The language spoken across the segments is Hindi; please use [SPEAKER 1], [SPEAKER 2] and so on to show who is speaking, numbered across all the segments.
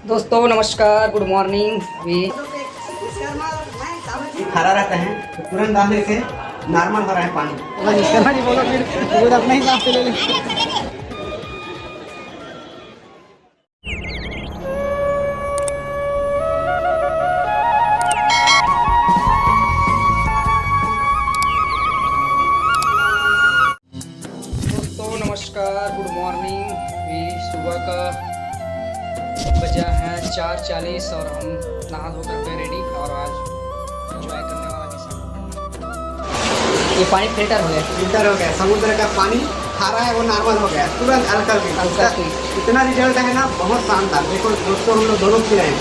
[SPEAKER 1] दोस्तों नमस्कार, गुड मॉर्निंग। अभी
[SPEAKER 2] खारा रहता है तो तुरंत डालने से नॉर्मल हो रहा है पानी।
[SPEAKER 1] बोलो फिर अपने हिसाब से ले लें। दोस्तों नमस्कार, गुड मॉर्निंग। अभी सुबह का बजा है 4:40 और हम नहा धोकर पे रेडी और आज एंजॉय करने वाला किसान। ये पानी फिल्टर हो गया,
[SPEAKER 2] समुद्र का पानी खारा है वो नॉर्मल हो गया तुरंत अल्कल इतना रिजल्ट है ना, बहुत शानदार। देखो दोस्तों, हम लोग दोनों पी रहे हैं।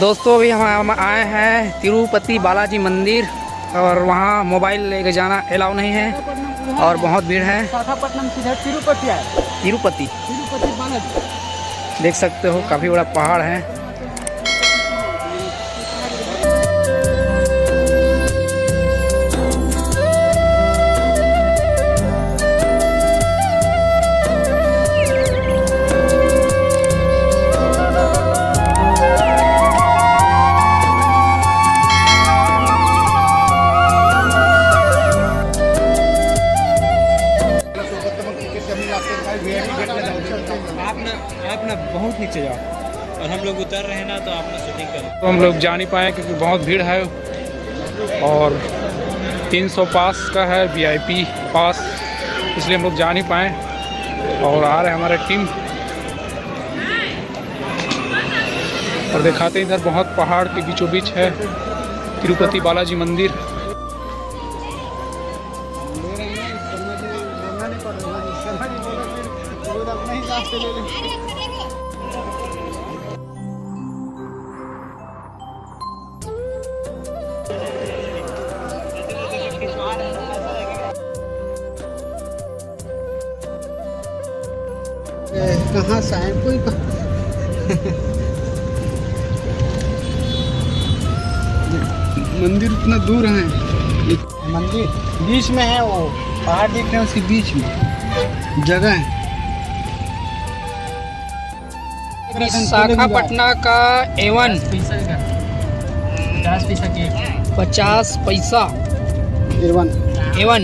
[SPEAKER 1] दोस्तों अभी हम आए हैं तिरुपति बालाजी मंदिर और वहाँ मोबाइल लेके जाना अलाउ नहीं है और बहुत भीड़ है।
[SPEAKER 2] विशाखापट्टनम सीधा तिरुपति है।
[SPEAKER 1] तिरुपति
[SPEAKER 2] बालाजी
[SPEAKER 1] देख सकते हो, काफ़ी बड़ा पहाड़ है।
[SPEAKER 3] आप ना बहुत नीचे जाओ और हम लोग उतर रहे हैं ना, तो आप ना शूटिंग करो।
[SPEAKER 4] तो हम लोग जा नहीं पाए क्योंकि बहुत भीड़ है और 300 पास का है VIP पास, इसलिए हम लोग जा नहीं पाए। और आ रहे हैं हमारे टीम और दिखाते हैं इधर बहुत पहाड़ के बीचों बीच है तिरुपति बालाजी मंदिर।
[SPEAKER 2] कहाँ से आए कोई मंदिर इतना दूर है। मंदिर बीच में है, वो पहाड़ दिख रहे हैं उसके बीच में जगह है।
[SPEAKER 1] विशाखापट्टनम का A1 50 पैसा A1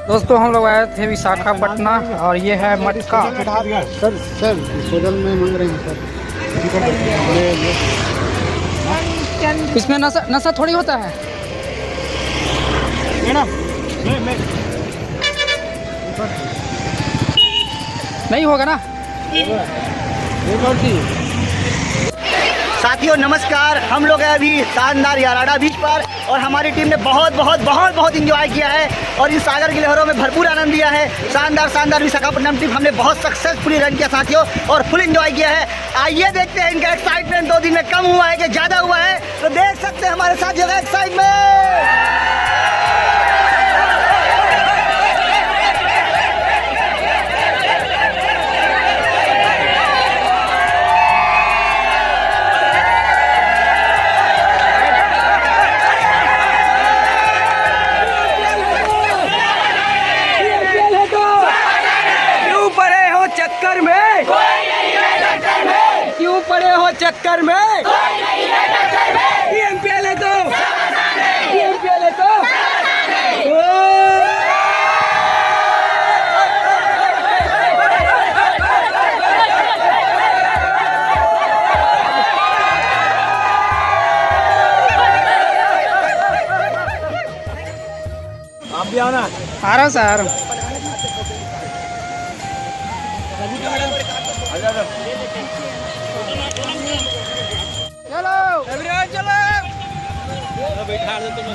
[SPEAKER 1] दोस्तों हम लोग आए थे विशाखापट्टनम और ये है मटका।
[SPEAKER 2] सर सोडल में मांग रहे हैं सर।
[SPEAKER 1] इसमें नशा थोड़ी होता है। नहीं होगा ना।
[SPEAKER 2] साथियों नमस्कार, हम लोग हैं अभी शानदार याराडा बीच पर और हमारी टीम ने बहुत इंजॉय किया है और इन सागर की लहरों में भरपूर आनंद लिया है। शानदार विशाखापट्टनम टीम हमने बहुत सक्सेसफुली रन किया साथियों और फुल इंजॉय किया है। आइए देखते हैं इनका एक्साइटमेंट 2 दिन में कम हुआ है कि ज़्यादा हुआ है, तो देख सकते हैं हमारे साथ जगह एक्साइटमेंट।
[SPEAKER 1] क्यों पड़े हो चक्कर में? TMPL है तो
[SPEAKER 3] आप भी आओ ना।
[SPEAKER 1] आ रहा हूँ सर।
[SPEAKER 3] चलो बैठा दो तुम।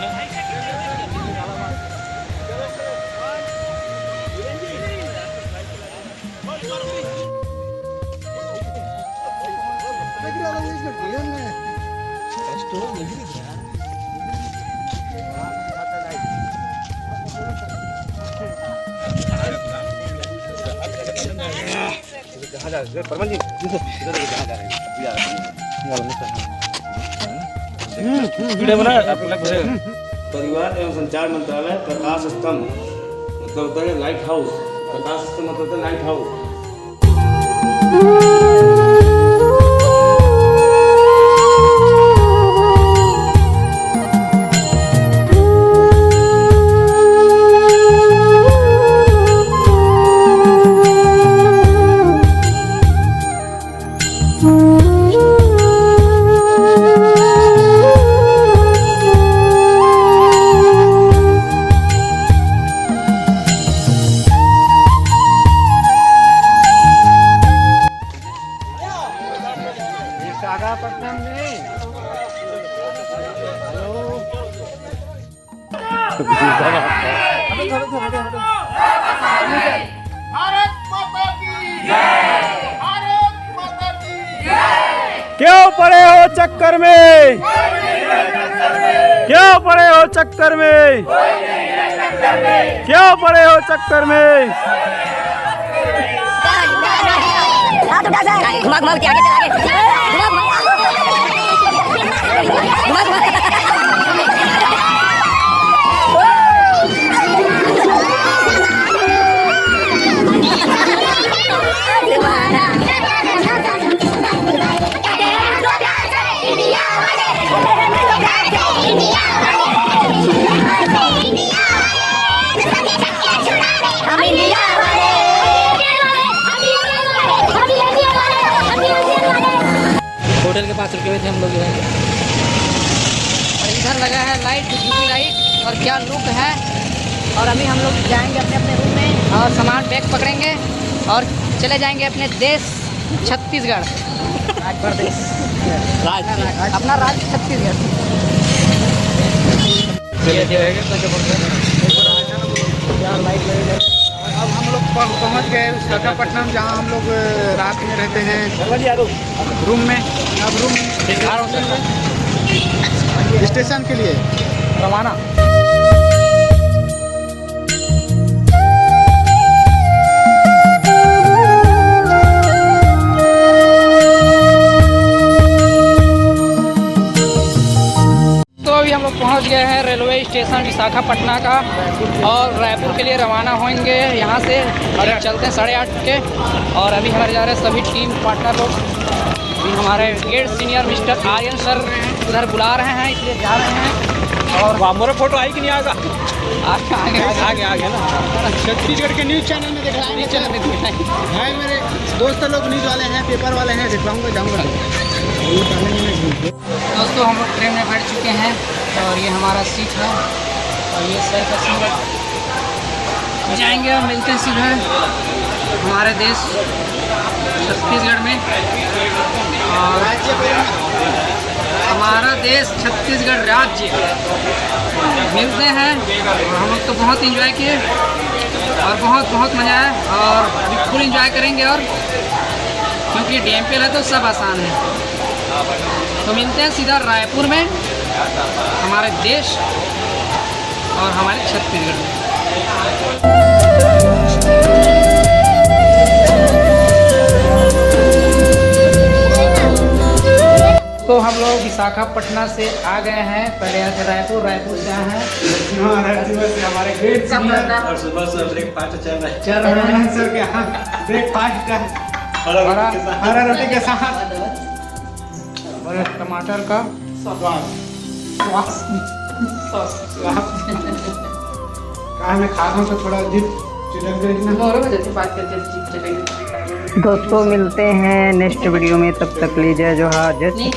[SPEAKER 2] परमान जी, इधर जा रहे हैं।
[SPEAKER 5] परिवार एवं संचार मंत्रालय प्रकाश स्तंभ मतलब होता है लाइट हाउस। प्रकाश स्तंभ मतलब होता है लाइट हाउस।
[SPEAKER 3] क्यों पड़े हो चक्कर में? क्यों पड़े हो चक्कर में? क्यों पड़े हो चक्कर में?
[SPEAKER 6] घुमा घुमा के आगे चला घुमा
[SPEAKER 1] होटल के पास रुके हुए थे हम लोग यहाँ। और इधर लगा है लाइट, ड्यूटी लाइट, और क्या लुक है। और अभी हम लोग जाएंगे अपने अपने रूम में और सामान बैग पकड़ेंगे और चले जाएंगे अपने देश छत्तीसगढ़। प्रदेश अपना राज्य छत्तीसगढ़।
[SPEAKER 2] अब हम लोग पहुंच गए विशाखापट्टनम, जहां हम लोग रात में रहते हैं रूम में। अब रूम स्टेशन के लिए रवाना।
[SPEAKER 1] तो अभी हम लोग पहुंच गए हैं रेलवे स्टेशन विशाखापट्टनम का और रायपुर के लिए रवाना होंगे यहाँ से। चलते हैं 8:30 के। और अभी हमारे जा रहे हैं सभी टीम पार्टनर लोग। अभी हमारे गेट सीनियर मिस्टर आर्यन सर उधर बुला रहे हैं, इसलिए जा रहे हैं। और
[SPEAKER 3] हमारा फोटो आई कि नहीं आएगा?
[SPEAKER 1] आगे
[SPEAKER 2] ना छत्तीसगढ़ के न्यूज़ चैनल में दिखाएंगे। भाई मेरे दोस्त लोग न्यूज़ वाले हैं, पेपर वाले हैं, दिखाऊंगा जाऊँगा।
[SPEAKER 1] दोस्तों हम लोग ट्रेन में बैठ चुके हैं और ये हमारा सीट है और ये सर का सीट। जाएंगे और मिलते हैं सीधा हमारे देश छत्तीसगढ़ में। और हमारा देश छत्तीसगढ़ राज्य मिलते हैं। हम लोग तो बहुत इंजॉय किए और बहुत मज़ा आया और अभी फुल इंजॉय करेंगे। और क्योंकि डीएमपीएल है तो सब आसान है। तो मिलते हैं सीधा रायपुर में, हमारे देश और हमारे छत्तीसगढ़ में। तो हम लोग विशाखापट्टनम से आ गए हैं। पहले आए थे रायपुर, रायपुर से आए हैं
[SPEAKER 2] हमारे ग्रेट सीनियर
[SPEAKER 5] और सुबह से ब्रेकफास्ट चल रहा है।
[SPEAKER 2] चल रहे हैं सर के यहाँ ब्रेकफास्ट का हरा रोटी के साथ
[SPEAKER 1] और टमाटर का
[SPEAKER 2] कहा मैं खाता हूँ तो थोड़ा जिद चिटक
[SPEAKER 1] बात करते।
[SPEAKER 6] दोस्तों मिलते हैं नेक्स्ट वीडियो में, तब तक लीजिए जो हाजिर।